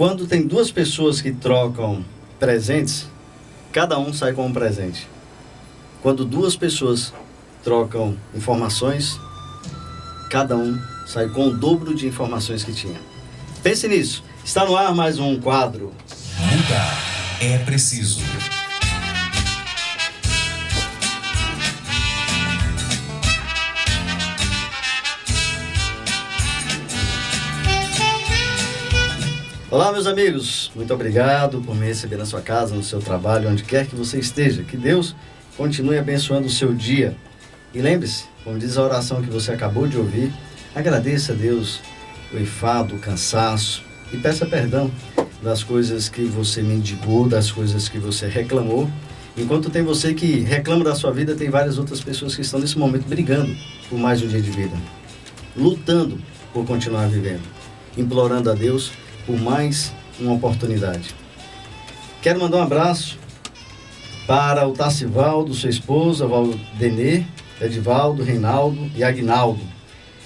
Quando tem duas pessoas que trocam presentes, cada um sai com um presente. Quando duas pessoas trocam informações, cada um sai com o dobro de informações que tinha. Pense nisso. Está no ar mais um quadro. Mudar é preciso. Olá, meus amigos. Muito obrigado por me receber na sua casa, no seu trabalho, onde quer que você esteja. Que Deus continue abençoando o seu dia. E lembre-se, como diz a oração que você acabou de ouvir, agradeça a Deus o enfado, o cansaço e peça perdão das coisas que você mendigou, das coisas que você reclamou. Enquanto tem você que reclama da sua vida, tem várias outras pessoas que estão nesse momento brigando por mais um dia de vida, lutando por continuar vivendo, implorando a Deus por mais uma oportunidade. Quero mandar um abraço para o Tassivaldo, sua esposa, Valdenê, Edivaldo, Reinaldo e Agnaldo.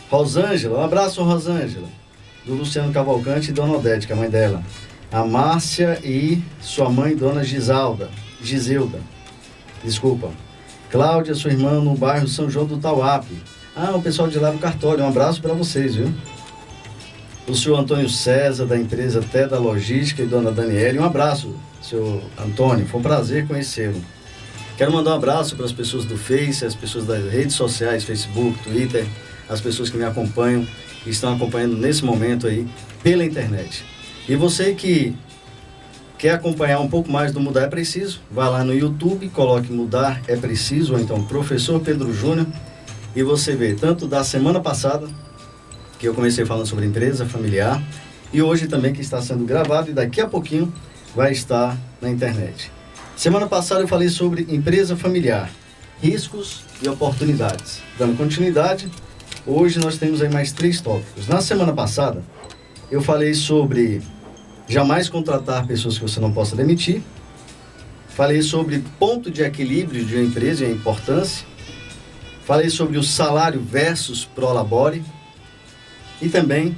Rosângela, um abraço, Rosângela, do Luciano Cavalcante e Dona Odete, que é a mãe dela. A Márcia e sua mãe, Dona Giselda. Cláudia, sua irmã, no bairro São João do Tauape. O pessoal de lá no cartório, um abraço para vocês, viu? O senhor Antônio César, da empresa Teda Logística, e Dona Daniele. Um abraço, senhor Antônio, foi um prazer conhecê-lo. Quero mandar um abraço para as pessoas do Face, as pessoas das redes sociais, Facebook, Twitter, as pessoas que me acompanham, que estão acompanhando nesse momento aí pela internet. E você que quer acompanhar um pouco mais do Mudar é Preciso, vá lá no YouTube, coloque Mudar é Preciso, ou então Professor Pedro Júnior, e você vê tanto da semana passada, que eu comecei falando sobre empresa familiar, e hoje também que está sendo gravado e daqui a pouquinho vai estar na internet. Semana passada eu falei sobre empresa familiar, riscos e oportunidades. Dando continuidade, hoje nós temos aí mais 3 tópicos. Na semana passada eu falei sobre jamais contratar pessoas que você não possa demitir, falei sobre ponto de equilíbrio de uma empresa e a importância, falei sobre o salário versus prolabore, e também,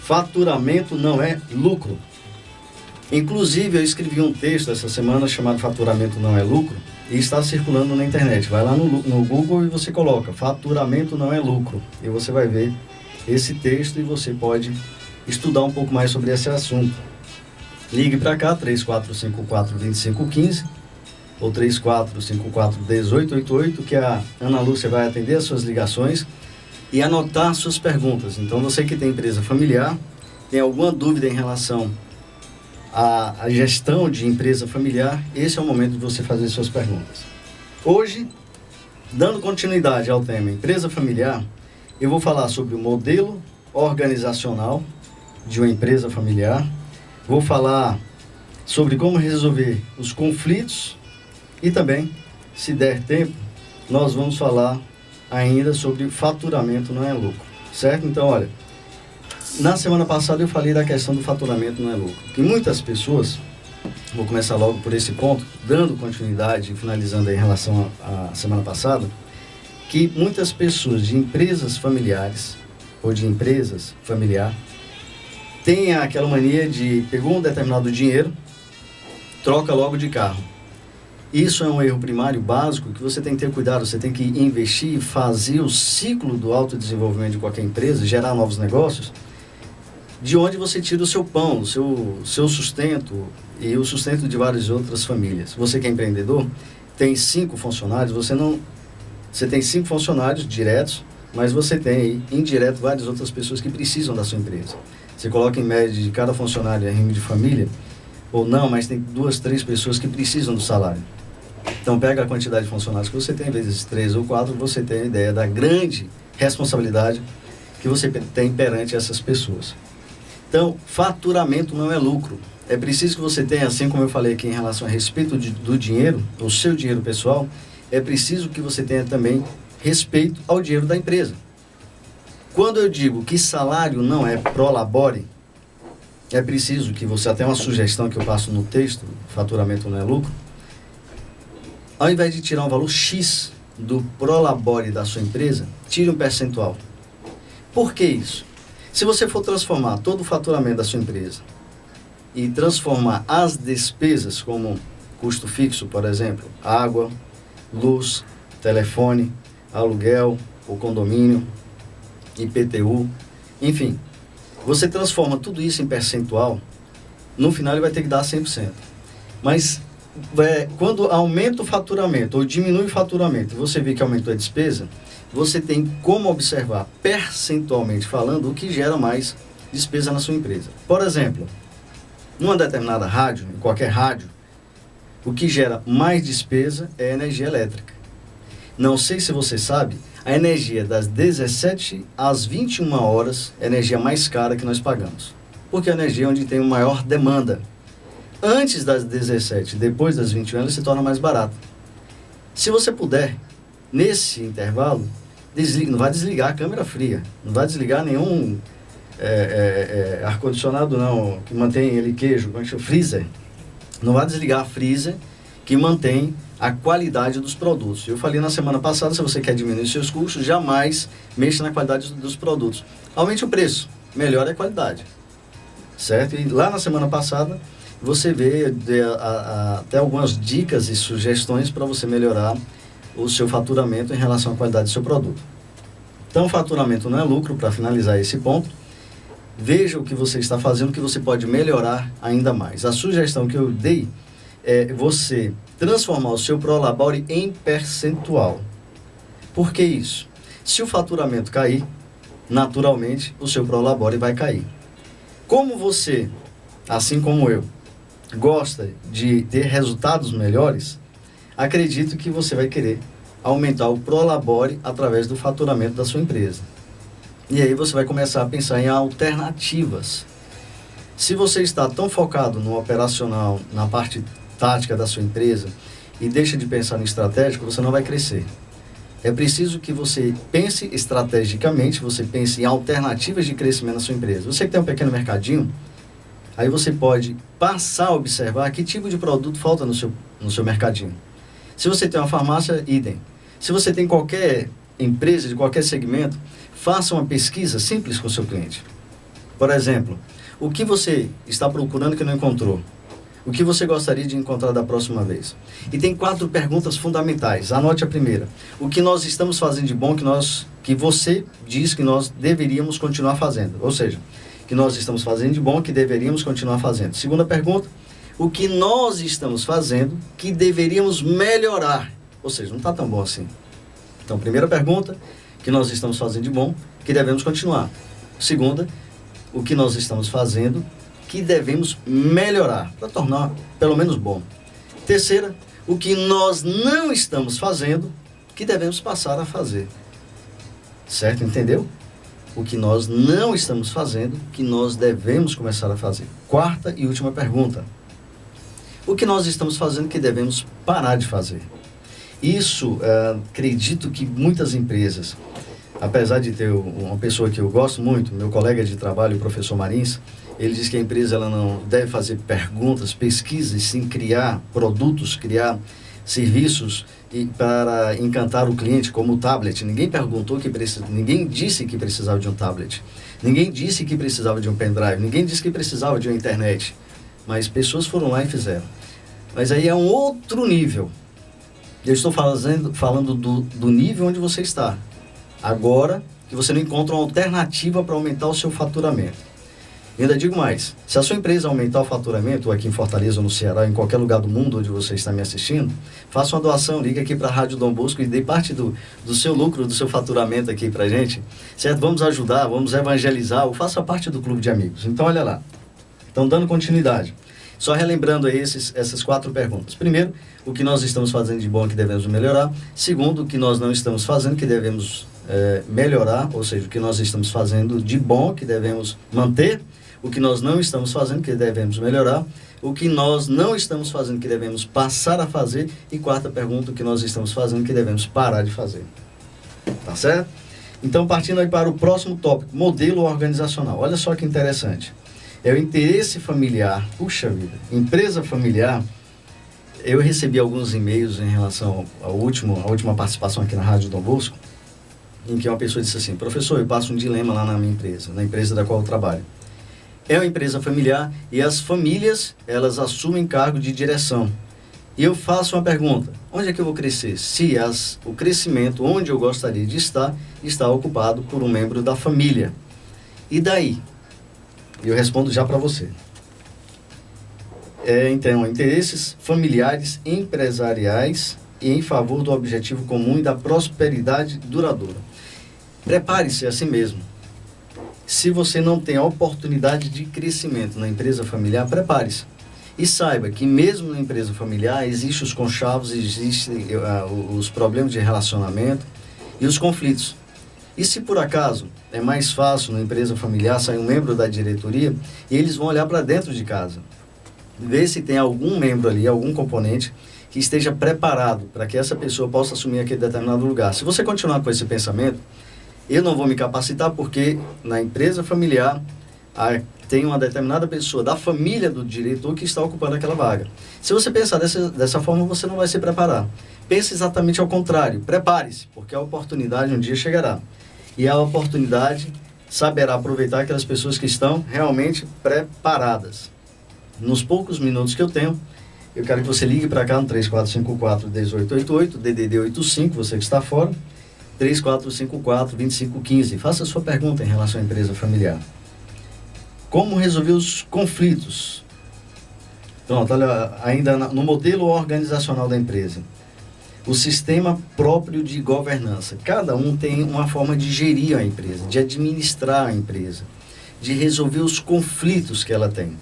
faturamento não é lucro. Inclusive, eu escrevi um texto essa semana chamado Faturamento não é lucro, e está circulando na internet. Vai lá no Google e você coloca Faturamento não é lucro, e você vai ver esse texto e você pode estudar um pouco mais sobre esse assunto. Ligue para cá, 3454-2515 ou 3454-1888, que a Ana Lúcia vai atender as suas ligações e anotar suas perguntas. Então, você que tem empresa familiar, tem alguma dúvida em relação à gestão de empresa familiar, esse é o momento de você fazer suas perguntas. Hoje, dando continuidade ao tema empresa familiar, eu vou falar sobre o modelo organizacional de uma empresa familiar, vou falar sobre como resolver os conflitos e também, se der tempo, nós vamos falar ainda sobre faturamento não é lucro, certo? Então, olha, na semana passada eu falei da questão do faturamento não é lucro, que muitas pessoas, vou começar logo por esse ponto, dando continuidade e finalizando aí em relação à semana passada, que muitas pessoas de empresas familiares ou de empresas familiar têm aquela mania de pegou um determinado dinheiro, troca logo de carro. Isso é um erro primário, básico, que você tem que ter cuidado, você tem que investir, fazer o ciclo do autodesenvolvimento de qualquer empresa, gerar novos negócios, de onde você tira o seu pão, o seu sustento e o sustento de várias outras famílias. Você que é empreendedor, tem 5 funcionários, você tem 5 funcionários diretos, mas você tem aí, indireto, várias outras pessoas que precisam da sua empresa. Você coloca em média de cada funcionário em renda de família, ou não, mas tem 2, 3 pessoas que precisam do salário. Então, pega a quantidade de funcionários que você tem, vezes 3 ou 4, você tem a ideia da grande responsabilidade que você tem perante essas pessoas. Então, faturamento não é lucro. É preciso que você tenha, assim como eu falei aqui em relação a respeito do dinheiro, o seu dinheiro pessoal, é preciso que você tenha também respeito ao dinheiro da empresa. Quando eu digo que salário não é prolabore, é preciso que você, até uma sugestão que eu passo no texto, faturamento não é lucro, ao invés de tirar um valor X do prolabore da sua empresa, tire um percentual. Por que isso? Se você for transformar todo o faturamento da sua empresa e transformar as despesas, como custo fixo, por exemplo, água, luz, telefone, aluguel, o condomínio, IPTU, enfim, você transforma tudo isso em percentual, no final ele vai ter que dar 100%. Mas quando aumenta o faturamento ou diminui o faturamento, você vê que aumentou a despesa, você tem como observar percentualmente falando o que gera mais despesa na sua empresa. Por exemplo, numa determinada rádio, em qualquer rádio, o que gera mais despesa é a energia elétrica. Não sei se você sabe, a energia das 17 às 21 horas é a energia mais cara que nós pagamos. Porque é a energia onde tem maior demanda. Antes das 17, depois das 21, ela se torna mais barata. Se você puder, nesse intervalo, não vai desligar a câmera fria, não vai desligar nenhum ar-condicionado não, que mantém ele queijo, como é que chama? Freezer. Não vai desligar a freezer que mantém a qualidade dos produtos. Eu falei na semana passada, se você quer diminuir seus custos, jamais mexa na qualidade dos produtos. Aumente o preço, melhore a qualidade. Certo? E lá na semana passada, você vê até algumas dicas e sugestões para você melhorar o seu faturamento em relação à qualidade do seu produto. Então, faturamento não é lucro, para finalizar esse ponto. Veja o que você está fazendo, que você pode melhorar ainda mais. A sugestão que eu dei é você transformar o seu Prolabore em percentual. Por que isso? Se o faturamento cair, naturalmente, o seu Prolabore vai cair. Como você, assim como eu, gosta de ter resultados melhores, acredito que você vai querer aumentar o Prolabore através do faturamento da sua empresa. E aí você vai começar a pensar em alternativas. Se você está tão focado no operacional, na parte tática da sua empresa, e deixa de pensar no estratégico, você não vai crescer. É preciso que você pense estrategicamente, você pense em alternativas de crescimento na sua empresa. Você que tem um pequeno mercadinho, aí você pode passar a observar que tipo de produto falta no seu mercadinho. Se você tem uma farmácia, idem. Se você tem qualquer empresa de qualquer segmento, faça uma pesquisa simples com o seu cliente. Por exemplo, o que você está procurando que não encontrou? O que você gostaria de encontrar da próxima vez? E tem 4 perguntas fundamentais. Anote a primeira. O que nós estamos fazendo de bom que você diz que nós deveríamos continuar fazendo? Ou seja, que nós estamos fazendo de bom que deveríamos continuar fazendo. Segunda pergunta. O que nós estamos fazendo que deveríamos melhorar? Ou seja, não está tão bom assim. Então, primeira pergunta, o que nós estamos fazendo de bom que devemos continuar. Segunda, o que nós estamos fazendo que devemos melhorar, para tornar pelo menos bom. Terceira, o que nós não estamos fazendo, que devemos passar a fazer. Certo? Entendeu? O que nós não estamos fazendo, que nós devemos começar a fazer. Quarta e última pergunta. O que nós estamos fazendo que devemos parar de fazer. Isso, acredito que muitas empresas, apesar de ter uma pessoa que eu gosto muito, meu colega de trabalho, o professor Marins, ele diz que a empresa ela não deve fazer perguntas, pesquisas, sim criar produtos, criar serviços para encantar o cliente, como o tablet. Ninguém perguntou ninguém disse que precisava de um tablet. Ninguém disse que precisava de um pendrive. Ninguém disse que precisava de uma internet. Mas pessoas foram lá e fizeram. Mas aí é um outro nível. Eu estou falando do nível onde você está. Agora que você não encontra uma alternativa para aumentar o seu faturamento. E ainda digo mais, se a sua empresa aumentar o faturamento, ou aqui em Fortaleza, ou no Ceará, em qualquer lugar do mundo onde você está me assistindo, faça uma doação, liga aqui para a Rádio Dom Bosco e dê parte do seu lucro, do seu faturamento aqui para a gente, certo? Vamos ajudar, vamos evangelizar, ou faça parte do clube de amigos. Então, olha lá. Então, dando continuidade. Só relembrando aí essas 4 perguntas. Primeiro, o que nós estamos fazendo de bom que devemos melhorar. Segundo, o que nós não estamos fazendo que devemos melhorar, ou seja, o que nós estamos fazendo de bom que devemos manter. O que nós não estamos fazendo que devemos melhorar. O que nós não estamos fazendo que devemos passar a fazer. E quarta pergunta, o que nós estamos fazendo que devemos parar de fazer. Tá certo? Então, partindo aí para o próximo tópico, modelo organizacional. Olha só que interessante. É o interesse familiar. Puxa vida, empresa familiar. Eu recebi alguns e-mails em relação à última participação aqui na Rádio Dom Bosco, em que uma pessoa disse assim: professor, eu passo um dilema lá na minha empresa, na empresa da qual eu trabalho. é uma empresa familiar e as famílias, elas assumem cargo de direção. E eu faço uma pergunta: onde é que eu vou crescer? Se o crescimento onde eu gostaria de estar está ocupado por um membro da família. E daí? Eu respondo já para você. Então, interesses familiares, empresariais e em favor do objetivo comum e da prosperidade duradoura. Prepare-se a si mesmo. Se você não tem a oportunidade de crescimento na empresa familiar, prepare-se. E saiba que mesmo na empresa familiar existem os conchavos, existem os problemas de relacionamento e os conflitos. E se por acaso é mais fácil na empresa familiar sair um membro da diretoria, e eles vão olhar para dentro de casa, ver se tem algum membro ali, algum componente que esteja preparado para que essa pessoa possa assumir aquele determinado lugar. Se você continuar com esse pensamento, eu não vou me capacitar porque na empresa familiar tem uma determinada pessoa da família do diretor que está ocupando aquela vaga. Se você pensar dessa forma, você não vai se preparar. Pense exatamente ao contrário. Prepare-se, porque a oportunidade um dia chegará. E a oportunidade saberá aproveitar aquelas pessoas que estão realmente preparadas. Nos poucos minutos que eu tenho, eu quero que você ligue para cá no 3454-1888, DDD 85, você que está fora, 3454-2515. Faça a sua pergunta em relação à empresa familiar. Como resolver os conflitos? Pronto, olha, ainda no modelo organizacional da empresa. O sistema próprio de governança. Cada um tem uma forma de gerir a empresa, de administrar a empresa, de resolver os conflitos que ela tem.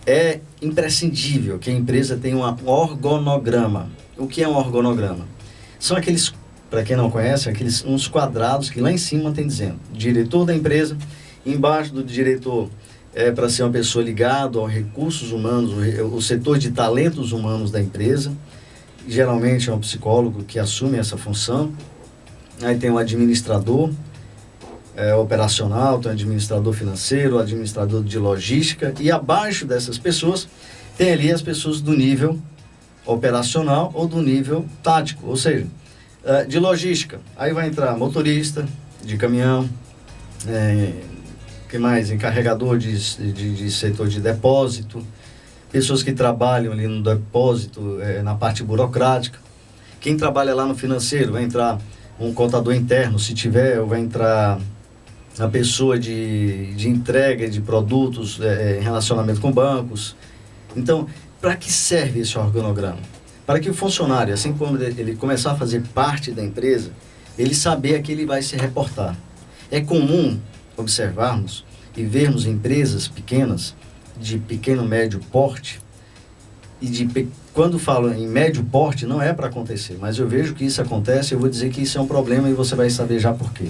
É imprescindível que a empresa tenha um organograma. O que é um organograma? São aqueles, para quem não conhece, uns quadrados que lá em cima tem dizendo diretor da empresa. Embaixo do diretor para ser uma pessoa ligada aos recursos humanos, o setor de talentos humanos da empresa. Geralmente é um psicólogo que assume essa função. Aí tem o administrador operacional, tem o administrador financeiro, o administrador de logística. E abaixo dessas pessoas tem ali as pessoas do nível operacional ou do nível tático. Ou seja, de logística. Aí vai entrar motorista de caminhão, que mais? Encarregador de setor de depósito, pessoas que trabalham ali no depósito, na parte burocrática. Quem trabalha lá no financeiro, vai entrar um contador interno, se tiver, ou vai entrar a pessoa de entrega de produtos em relacionamento com bancos. Então, para que serve esse organograma? Para que o funcionário, assim como ele começar a fazer parte da empresa, ele saber a que ele vai se reportar. É comum observarmos e vermos empresas pequenas, de pequeno, médio porte, e quando falo em médio porte, não é para acontecer, mas eu vejo que isso acontece, eu vou dizer que isso é um problema e você vai saber já por quê.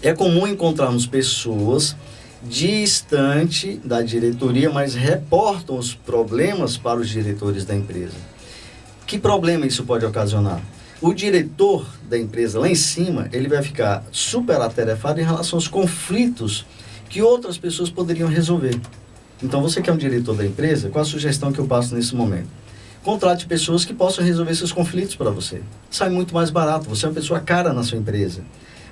É comum encontrarmos pessoas distante da diretoria, mas reportam os problemas para os diretores da empresa. Que problema isso pode ocasionar? O diretor da empresa lá em cima, ele vai ficar super atarefado em relação aos conflitos que outras pessoas poderiam resolver. Então, você que é um diretor da empresa, qual a sugestão que eu passo nesse momento? Contrate pessoas que possam resolver esses conflitos para você. Sai muito mais barato, você é uma pessoa cara na sua empresa.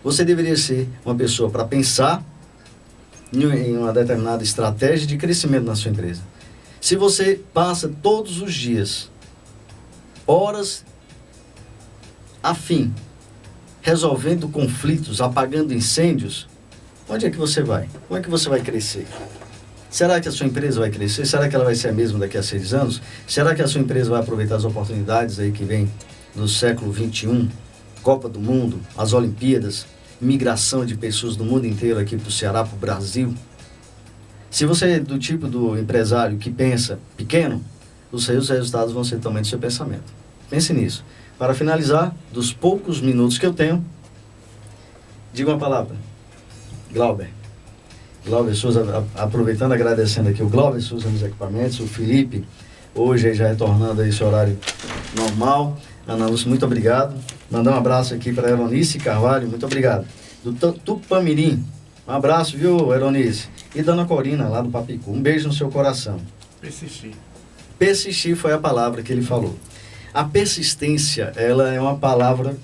Você deveria ser uma pessoa para pensar em uma determinada estratégia de crescimento na sua empresa. Se você passa todos os dias, horas a fim, resolvendo conflitos, apagando incêndios, onde é que você vai? Como é que você vai crescer? Será que a sua empresa vai crescer? Será que ela vai ser a mesma daqui a 6 anos? Será que a sua empresa vai aproveitar as oportunidades aí que vem do século XXI? Copa do Mundo, as Olimpíadas, migração de pessoas do mundo inteiro aqui para o Ceará, para o Brasil. Se você é do tipo do empresário que pensa pequeno, os seus resultados vão ser também do seu pensamento. Pense nisso. Para finalizar, dos poucos minutos que eu tenho, diga uma palavra. Glauber Souza, aproveitando, agradecendo aqui o Glauber Souza nos equipamentos, o Felipe, hoje já retornando a esse horário normal. Ana Lúcia, muito obrigado. Mandar um abraço aqui para a Eronice Carvalho, muito obrigado. Do Tupamirim, um abraço, viu, Eronice? E Dona Corina, lá do Papicu, um beijo no seu coração. Persistir foi a palavra que ele falou. A persistência, ela é uma palavra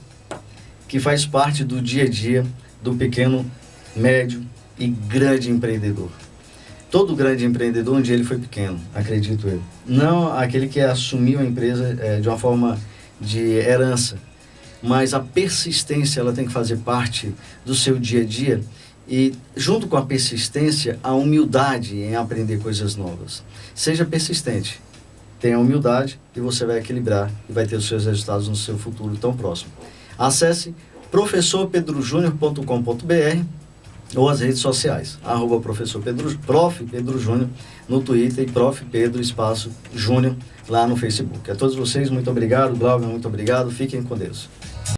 que faz parte do dia a dia do pequeno, médio e grande empreendedor. Todo grande empreendedor, um dia ele foi pequeno, acredito eu. Não aquele que assumiu a empresa de uma forma de herança, mas a persistência, ela tem que fazer parte do seu dia a dia, e junto com a persistência, a humildade em aprender coisas novas. Seja persistente, tenha humildade e você vai equilibrar e vai ter os seus resultados no seu futuro tão próximo. Acesse professorpedrojunior.com.br ou as redes sociais, @Prof. Pedro Júnior no Twitter e Prof. Pedro Espaço Júnior lá no Facebook. A todos vocês, muito obrigado. Glauber, muito obrigado. Fiquem com Deus.